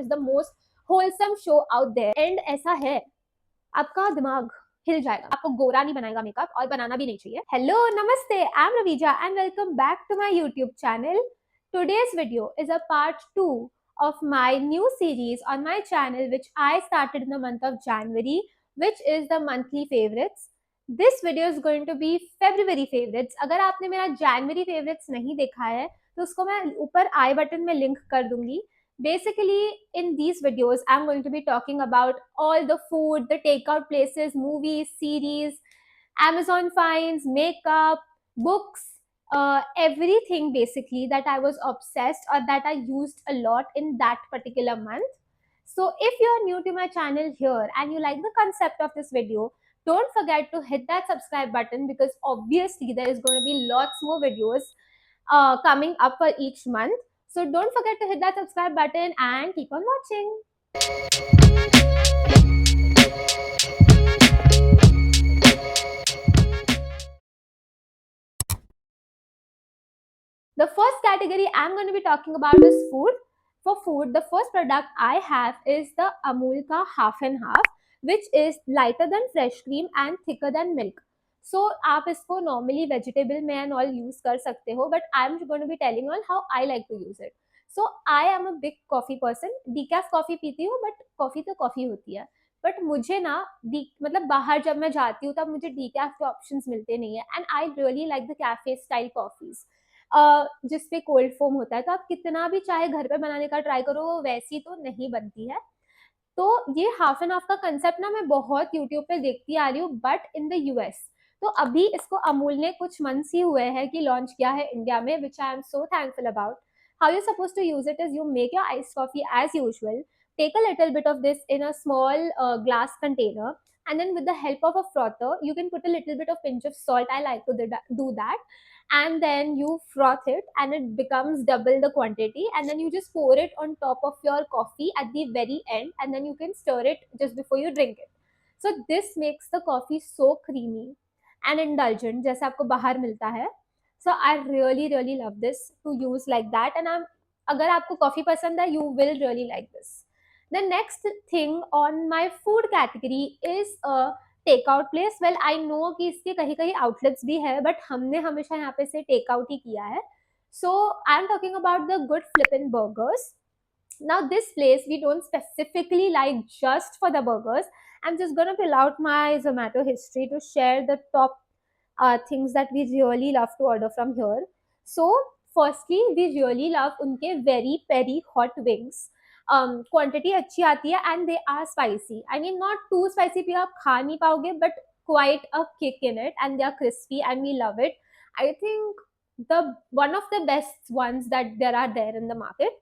is the most wholesome show out there. And ऐसा है, आपका दिमाग हिल जाएगा, आपको गोरा नहीं बनाएगा मेकअप, और बनाना भी नहीं चाहिए. हेलो, नमस्ते, I am Raveeja and welcome back to my YouTube channel. Today's video is a part 2 of my new series on my channel which I started in the month of January, which is the monthly favorites. This video is going to be February favorites. अगर आपने मेरा January favorites नहीं देखा है तो उसको मैं ऊपर आई बटन में लिंक कर दूंगी. Basically, in these videos, I'm going to be talking about all the food, the takeout places, movies, series, Amazon finds, makeup, books, everything basically that I was obsessed or that I used a lot in that particular month. So if you are new to my channel here and you like the concept of this video, don't forget to hit that subscribe button, because obviously there is going to be lots more videos coming up for each month. So don't forget to hit that subscribe button and keep on watching. The first category I'm going to be talking about is food. For food, the first product I have is the Amul ka half and half, which is lighter than fresh cream and thicker than milk. So आप इसको normally vegetable में and all use कर सकते हो, but I'm going to be telling you all how I like to use it. So I am a big coffee person. Decaf coffee पीती हूँ, but coffee तो coffee होती है. But मुझे ना मतलब बाहर जब मैं जाती हूँ तब मुझे डीकैफ के ऑप्शंस मिलते नहीं है, and I really like the cafe style coffees जिसपे कोल्ड फोम होता है. तो आप कितना भी चाहे घर पे बनाने का ट्राई करो, वो वैसी तो नहीं बनती है. तो ये हाफ एंड हाफ का कंसेप्ट ना मैं बहुत यूट्यूब पे देखती आ रही हूँ, बट इन द यूएस. तो अभी इसको अमूल ने कुछ मंथ्स ही हुए हैं कि लॉन्च किया है इंडिया में, which I am so thankful about. How you suppose to use it is you make your ice coffee as usual, take a little bit of this in a small glass container, and then with the help of a frother you can put a little bit of pinch of salt. I like to do that, and then you froth it and it becomes double the quantity, and then you just pour it on top of your coffee at the very end, and then you can stir it just before you drink it. So this makes the coffee so creamy and indulgent जैसे आपको बाहर मिलता है. So I really love this to use like that, and अगर आपको coffee पसंद है, you will really like this. The next thing on my food category is a takeout place. Well I know कि इसके कहीं कहीं आउटलेट्स भी है, बट हमने हमेशा यहाँ पे से टेकआउट ही किया है. So I am talking about the good flippin burgers. Now this place we don't specifically like just for the burgers. I'm just gonna fill out my Zomato history to share the top things that we really love to order from here. So firstly, we really love उनके very peri hot wings. Quantity अच्छी आती है and they are spicy. I mean not too spicy भी आप खा नहीं पाओगे, but quite a kick in it, and they are crispy and we love it. I think the one of the best ones that there are there in the market.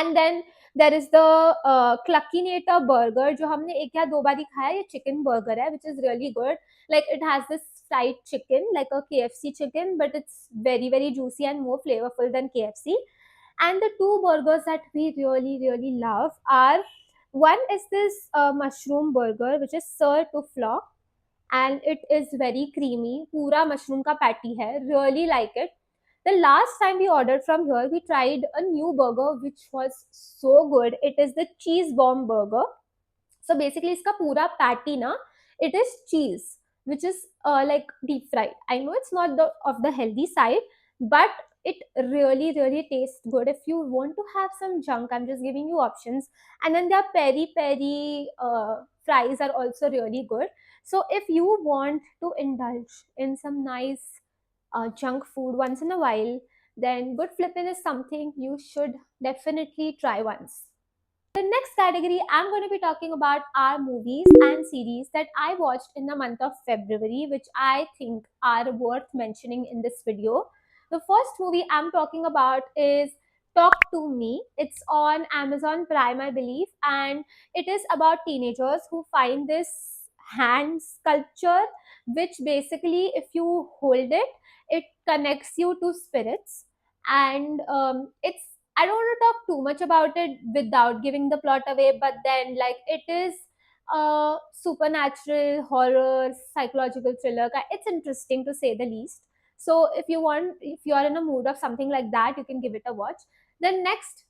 And then there is the cluckinator burger जो हमने एक या दो बार ही खाया. ये chicken burger है which is really good. Like it has this fried chicken like a KFC chicken, but it's very juicy and more flavorful than KFC. And the two burgers that we really love are, one is this mushroom burger which is sir to flock, and it is very creamy. पूरा mushroom का patty है. Really like it. The last time we ordered from here, we tried a new burger which was so good. It is the cheese bomb burger. So basically इसका पूरा patty ना, it is cheese which is like deep fried. I know it's not of the healthy side, but it really tastes good. If you want to have some junk, I'm just giving you options. And then their peri fries are also really good. So if you want to indulge in some nice junk food once in a while, then good flippin is something you should definitely try once. The next category I'm going to be talking about are movies and series that I watched in the month of February, which I think are worth mentioning in this video. The first movie I'm talking about is Talk to Me. It's on Amazon Prime, I believe, and it is about teenagers who find this hand sculpture, which basically, if you hold it, it connects you to spirits. And it's, I don't want to talk too much about it without giving the plot away, but then like it is a supernatural horror psychological thriller. It's interesting to say the least. So if you are in a mood of something like that, you can give it a watch. The next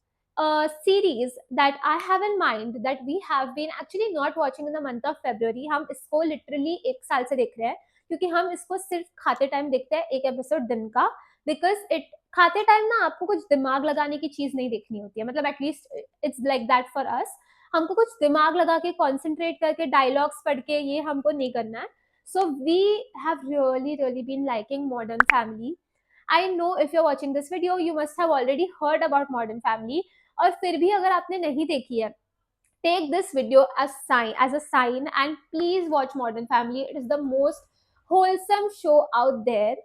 series that I have in mind that we have been actually not watching in the month of February. हम इसको literally एक साल से देख रहे हैं, क्योंकि हम इसको सिर्फ खाते टाइम देखते हैं, एक एपिसोड दिन का, बिकॉज इट खाते टाइम ना आपको कुछ दिमाग लगाने की चीज नहीं देखनी होती है, मतलब at least it's like that for us. हमको कुछ दिमाग लगा के कॉन्सेंट्रेट करके डायलॉग्स पढ़ के ये हमको नहीं करना है। So we have really really been liking Modern Family. I know if you are watching this video you must have already heard about Modern Family, और फिर भी अगर आपने नहीं देखी है, take this video as a sign and please watch Modern Family. It is the most wholesome show out there.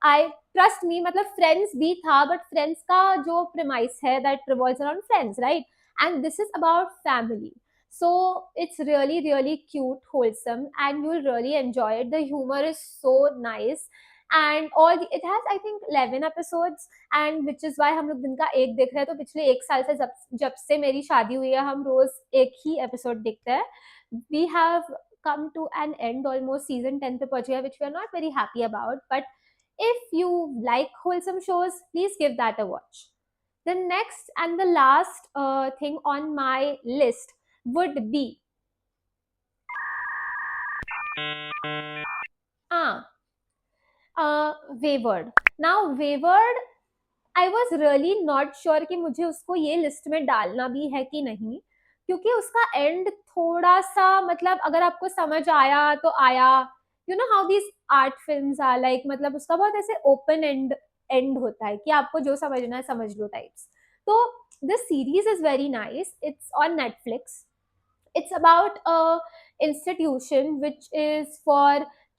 I trust me, मतलब friends भी था, बट फ्रेंड्स का जो प्रीमाइस है that revolves around friends, right? And this is about family. So it's really really cute, wholesome, and you'll really enjoy it. The humor is so nice, and it has I think 11 episodes, and which is why हम लोग दिन का एक देख रहे हैं। तो पिछले एक साल से जब से मेरी शादी हुई है हम रोज एक ही एपिसोड देखते हैं। We have come to an end, almost season 10 पे पहुंचे हैं, which we are not very happy about, but if you like wholesome shows, please give that a watch. The next and the last thing on my list would be ah Wayward. Now Wayward, I was really not sure कि मुझे उसको ये list में डालना भी है कि नहीं, क्योंकि उसका एंड थोड़ा सा, मतलब अगर आपको समझ आया तो आया, you know how these art films are like, मतलब उसका बहुत ऐसे ओपन एंड होता है कि आपको जो समझना है समझ लो टाइप्स। तो this series is very nice, it's on Netflix. It's about a institution which is for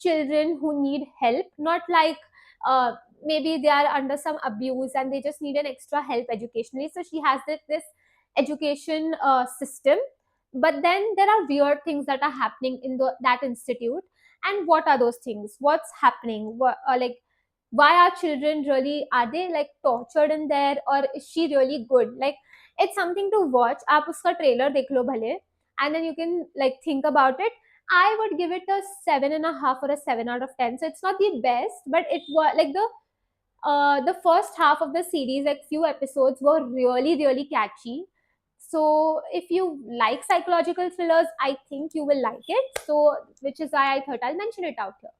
children who need help, not like maybe they are under some abuse and they just need an extra help educationally. So she has this education system, but then there are weird things that are happening in that institute. And what are those things? What's happening? Like, why are children really, are they like tortured in there, or is she really good? Like, it's something to watch. आप उसका trailer देख लो भले, and then you can like think about it. I would give it a 7.5 or a 7 out of 10. So it's not the best, but it was like the first half of the series, like few episodes were really really catchy. So if you like psychological thrillers, I think you will like it. So which is why I thought I'll mention it out here.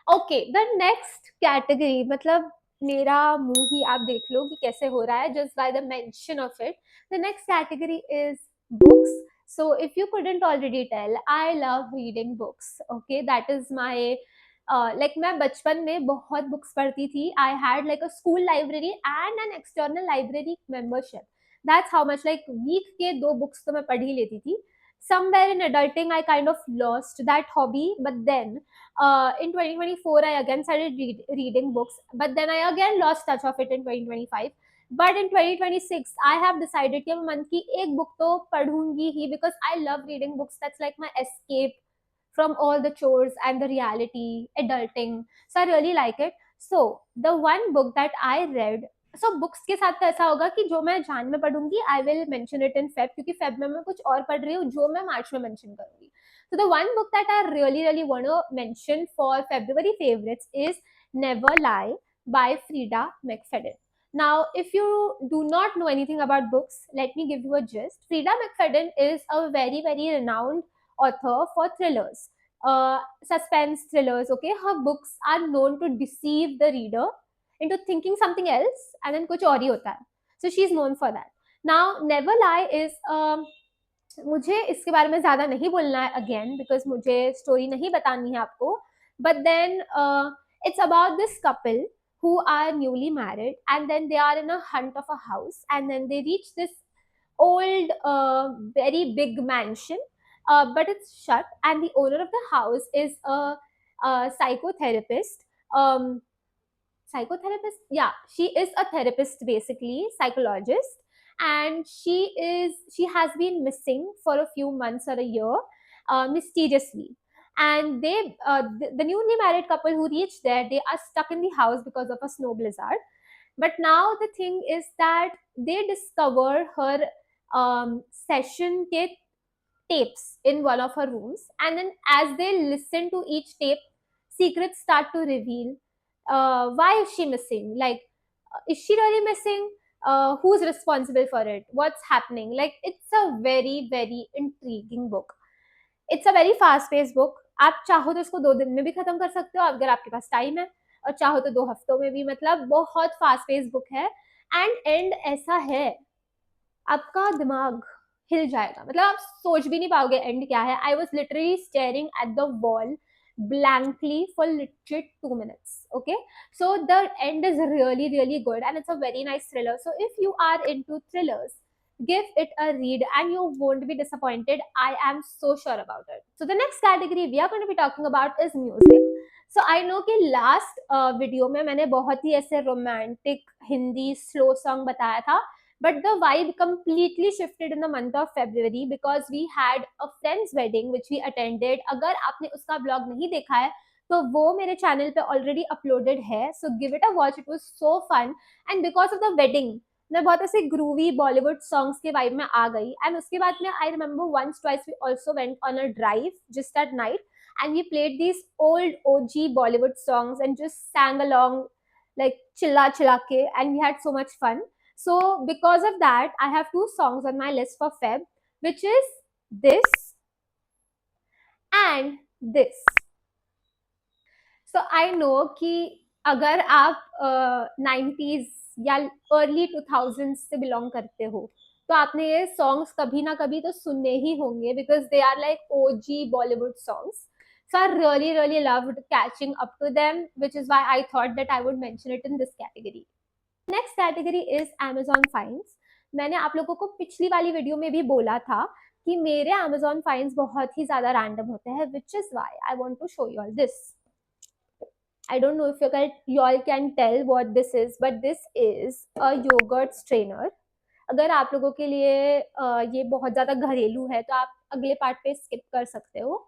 Okay, the next category, मतलब मेरा मुंह ही आप देख लो कि कैसे हो रहा है just by the mention of it. The next category is books. So if you couldn't already tell, I love reading books. Okay, that is my like, मैं बचपन में बहुत बुक्स पढ़ती थी. I had like a school library and an external library membership. That's how much, like week के 2 books तो मैं पढ़ ही लेती थी. Somewhere in adulting I kind of lost that hobby, but then in 2024 I again started reading books, but then I again lost touch of it in 2025. But in 2026 I have decided कि मैं month की एक book तो पढ़ूंगी ही, because I love reading books. That's like my escape from all the chores and the reality, adulting. So I really like it. So the one book that I read, so books के साथ तो ऐसा होगा कि जो मैं जान में पढ़ूंगी I will mention it in Feb, क्योंकि Feb में मैं कुछ और पढ़ रही हूँ जो मैं मार्च में mention करूंगी. So the one book that I really want to mention for February favorites is Never Lie by Frida McFadden. Now, if you do not know anything about books, let me give you a gist. Frida McFadden is a very renowned author for thrillers, suspense thrillers. Okay, her books are known to deceive the reader into thinking something else, and then कुछ और ही होता है. So she is known for that. Now, Never Lie is मुझे इसके बारे में ज़्यादा नहीं बोलना है again, because मुझे स्टोरी नहीं बतानी है आपको. But then it's about this couple who are newly married, and then they are in a hunt of a house, and then they reach this old very big mansion, but it's shut, and the owner of the house is a psychotherapist. Psychotherapist, yeah, she is a therapist, basically psychologist, and she has been missing for a few months or a year, mysteriously. And the newly married couple who reached there, they are stuck in the house because of a snow blizzard. But now the thing is that they discover her session ke tapes in one of her rooms, and then as they listen to each tape, secrets start to reveal. Why is she missing? Like, is she really missing? who's responsible for it, what's happening. Like it's a very very intriguing book. It's a very fast paced book. आप चाहो तो इसको 2 दिन में भी खत्म कर सकते हो अगर आपके पास टाइम है, और चाहो तो 2 हफ्तों में भी। मतलब बहुत फास्ट पेस बुक है। एंड एंड ऐसा है, आपका दिमाग हिल जाएगा। मतलब आप सोच भी नहीं पाओगे एंड क्या है। I was literally staring at the wall blankly for legit 2 minutes. Okay, so the end is really really good and it's a very nice thriller. So if you are into thrillers, give it a read and you won't be disappointed. I am so sure about it. So the next category we are going to be talking about is music. So I know कि last video में मैंने बहुत ही ऐसे romantic Hindi slow song बताया था, but the vibe completely shifted in the month of February because we had a friend's wedding which we attended. अगर आपने उसका vlog नहीं देखा है तो वो मेरे चैनल पे ऑलरेडी अपलोडेड है, so give it a watch, it was so fun. And because of the wedding मैं बहुत ऐसे ग्रूवी बॉलीवुड सॉन्ग्स के वाइब में आ गई। एंड उसके बाद में I remember once twice we also went on a drive just at night and we played these old OG Bollywood songs and just sang along like chilla chilla ke, and we had so much fun. So because of that, I have 2 songs on my list for Feb, which is this and this. So I know कि अगर आप 90s या early 2000s से belong करते हो तो आपने ये सॉन्ग्स कभी ना कभी तो सुनने ही होंगे, because they are like OG Bollywood songs. So I really really loved catching up to them, which is why I thought that I would mention it in this category. Next category is Amazon finds. मैंने आप लोगों को पिछली वाली video में भी बोला था कि मेरे Amazon finds बहुत ही ज्यादा रैंडम होते हैं, which is why I want to show you all this. I don't know if you all can tell what this is, but this is a yogurt strainer. अगर आप लोगों के लिए ये बहुत ज़्यादा घरेलू है तो आप अगले पार्ट पे स्किप कर सकते हो.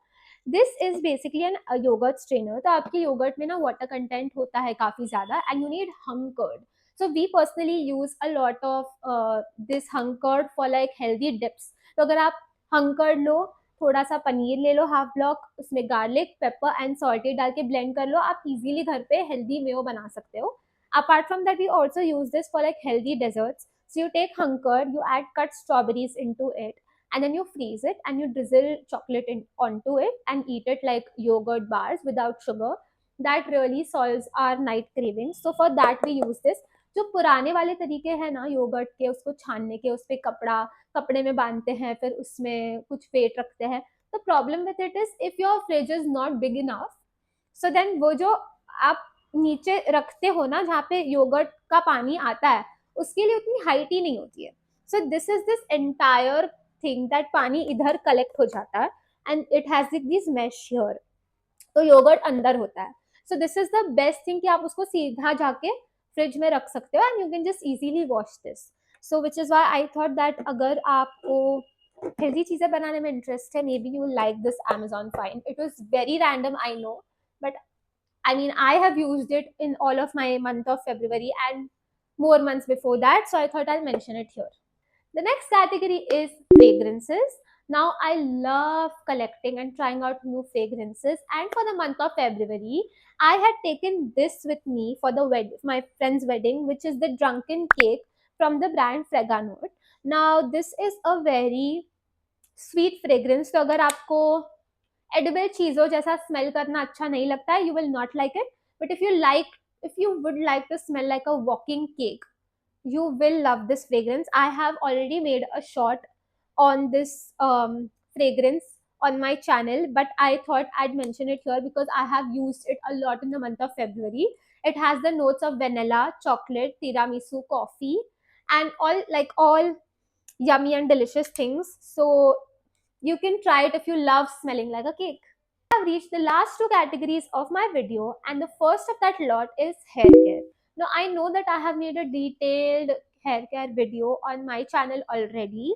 This is basically a yogurt strainer. तो आपके योगर्ट में ना वाटर कंटेंट होता है काफ़ी ज़्यादा and you need hung curd. So we personally use a lot of this hung curd for like healthy dips. तो अगर आप हंग कर्ड लो, थोड़ा सा पनीर ले लो हाफ ब्लॉक, उसमें गार्लिक पेपर एंड सॉल्टेड डाल के ब्लेंड कर लो, आप इजीली घर पे हेल्दी मेयो बना सकते हो. Apart from that we also use this for like healthy desserts. So you take hung curd, you add cut strawberries into it, and then you freeze it and you drizzle chocolate onto it and eat it like yogurt bars without sugar. That really solves our night cravings. So for that we use this. जो पुराने वाले तरीके हैं ना yogurt के, उसको छानने के, उस पर कपड़े में बांधते हैं, फिर उसमें कुछ वेट रखते हैं. तो problem with it is if your fridge is not big enough, so then वो जो आप नीचे रखते हो ना जहाँ पे योगर्ट का पानी आता है, उसके लिए उतनी हाइट ही नहीं होती है. So this is this entire thing that पानी इधर कलेक्ट हो जाता है and it has this mesh here. तो योगर्ट अंदर होता है. So this is the best thing कि आप उसको सीधा जाके फ्रिज में रख सकते हो and you can just easily wash this. So which is why I thought that अगर आपको हेल्दी चीजें बनाने में इंटरेस्ट है, may be you like this Amazon find. It was very random, I know, but I mean, I have used it in all of my month of February and more months before that, so I thought I'll mention it here. The next category is fragrances. Now, I love collecting and trying out new fragrances, and for the month of February, I had taken this with me for my friend's wedding, which is the Drunken cake from the brand Fraganote. Now, this is a very sweet fragrance. तो अगर आपको edible चीजों जैसा smell करना अच्छा नहीं लगता है, you will not like it. But if you would like to smell like a walking cake, you will love this fragrance. I have already made a short on this fragrance on my channel, but I thought I'd mention it here because I have used it a lot in the month of February. It has the notes of vanilla, chocolate, tiramisu, coffee, and all yummy and delicious things. So you can try it if you love smelling like a cake. I have reached the last 2 categories of my video, and the first of that lot is hair care. Now I know that I have made a detailed hair care video on my channel already,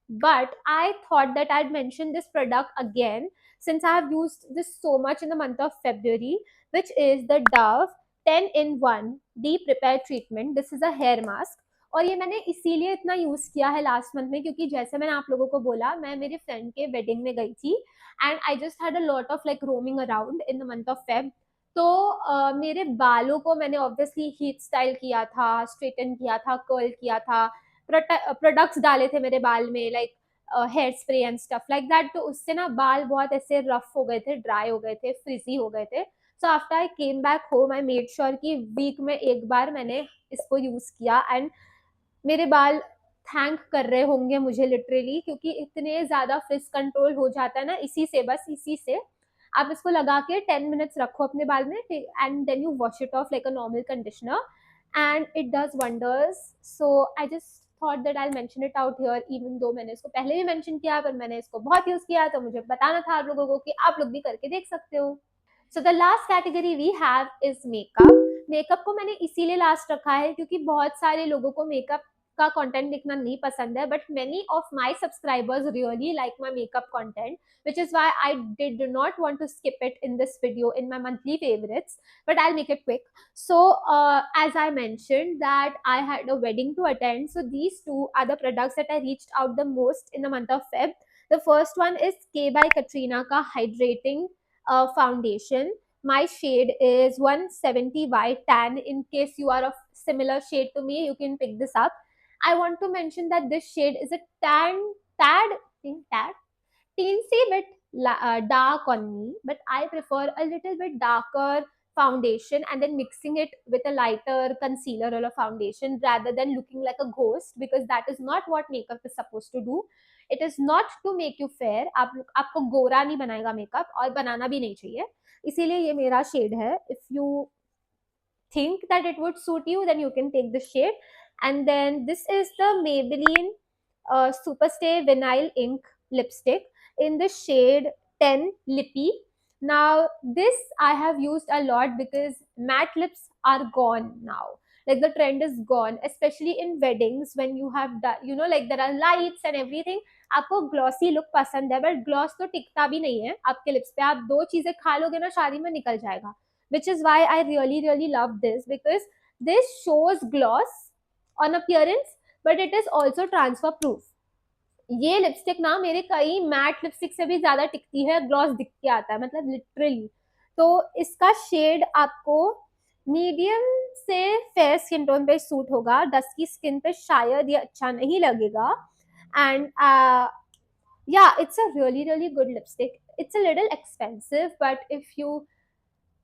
but I thought that I'd mention this product again since I have used this so much in the month of February, which is the Dove 10 in 1 Deep Repair Treatment. This is a hair mask. और ये मैंने इसीलिए इतना use किया है last month में क्योंकि जैसे मैंने आप लोगों को बोला, मैं मेरे फ्रेंड के वेडिंग में गई थी and I just had a lot of like roaming around in the month of Feb. तो मेरे बालों को मैंने ऑब्वियसली हीट स्टाइल किया था, स्ट्रेटन किया था, कर्ल किया था, प्रोडक्ट्स डाले थे मेरे बाल में, like hair spray and stuff like that. तो उससे ना बाल बहुत ऐसे रफ हो गए थे, ड्राई हो गए थे, फ्रिजी हो गए थे। So after I came back home I made sure कि वीक में एक बार मैंने इसको यूज किया, एंड मेरे बाल थैंक कर रहे होंगे मुझे लिटरली, क्योंकि इतने ज्यादा फ्रिज कंट्रोल हो जाता है ना इसी से, बस इसी से। आप इसको लगा के 10 मिनट्स रखो अपने बाल में, and then you wash it off like a normal conditioner, and it does wonders. So I just thought that I mention it out here, even though मैंने इसको पहले भी मेंशन किया, पर मैंने इसको बहुत यूज किया, तो मुझे बताना था आप लोगों को कि आप लोग भी करके देख सकते हो। So the last category we have is makeup. Makeup को मैंने इसीलिए लास्ट रखा है क्योंकि बहुत सारे लोगों को मेकअप का कंटेंट देखना नहीं पसंद है, but many of my subscribers really like my makeup content, which is why I did not want to skip it in this video in my monthly favorites, but I'll make it quick. So as I mentioned that I had a wedding to attend, so these two are the products that I reached out the most in the month of Feb. The first one is K by Katrina ka hydrating foundation. My shade is 170 white tan. In case you are of similar shade to me, you can pick this up. I want to mention that this shade is a tad teensy bit dark on me, but I prefer a little bit darker foundation and then mixing it with a lighter concealer or a foundation rather than looking like a ghost, because that is not what makeup is supposed to do. It is not to make you fair. आपको गोरा नहीं बनाएगा makeup, और बनाना भी नहीं चाहिए, इसीलिए ये मेरा शेड है. If you think that it would suit you, then you can take the shade. And then this is the Maybelline Superstay Vinyl Ink lipstick in the shade 10 Lippy. Now this I have used a lot because matte lips are gone now. Like the trend is gone, especially in weddings when you have like there are lights and everything. आपको glossy look पसंद है, but gloss तो टिकता भी नहीं है आपके lips पे. आप दो चीजें खा लोगे ना, शादी में निकल जाएगा. Which is why I really love this, because this shows gloss on appearance, but it is also transfer proof. ये लिपस्टिक ना मेरे कई मैट लिपस्टिक से भी ज्यादा टिकती है, ग्लॉस दिख के आता है, मतलब लिटरली. तो इसका शेड आपको मीडियम से फेयर स्किन टोन पे सूट होगा, डस्की स्किन पे शायद ये अच्छा नहीं लगेगा. And yeah, it's a really good lipstick. It's a little expensive, but if you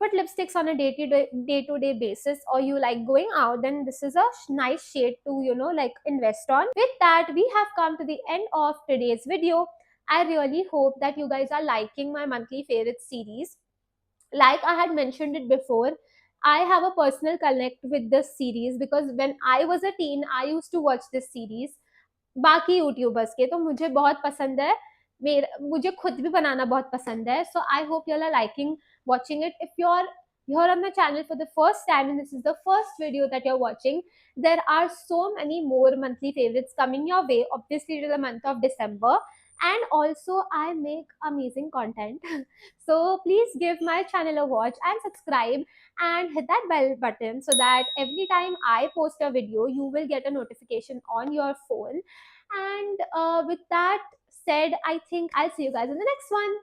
put lipsticks on a day-to-day basis, or you like going out, then this is a nice shade to like invest on. With that, we have come to the end of today's video. I really hope that you guys are liking my monthly favorites series. Like I had mentioned it before, I have a personal connect with this series because when I was a teen, I used to watch this series. बाकी YouTubers के तो मुझे बहुत पसंद है, मेरा मुझे खुद भी बनाना बहुत पसंद है. So I hope you are liking watching it. If you're here on my channel for the first time and this is the first video that you're watching, there are so many more monthly favorites coming your way, obviously to the month of December. And also I make amazing content so please give my channel a watch and subscribe and hit that bell button so that every time I post a video you will get a notification on your phone. And with that said, I think I'll see you guys in the next one.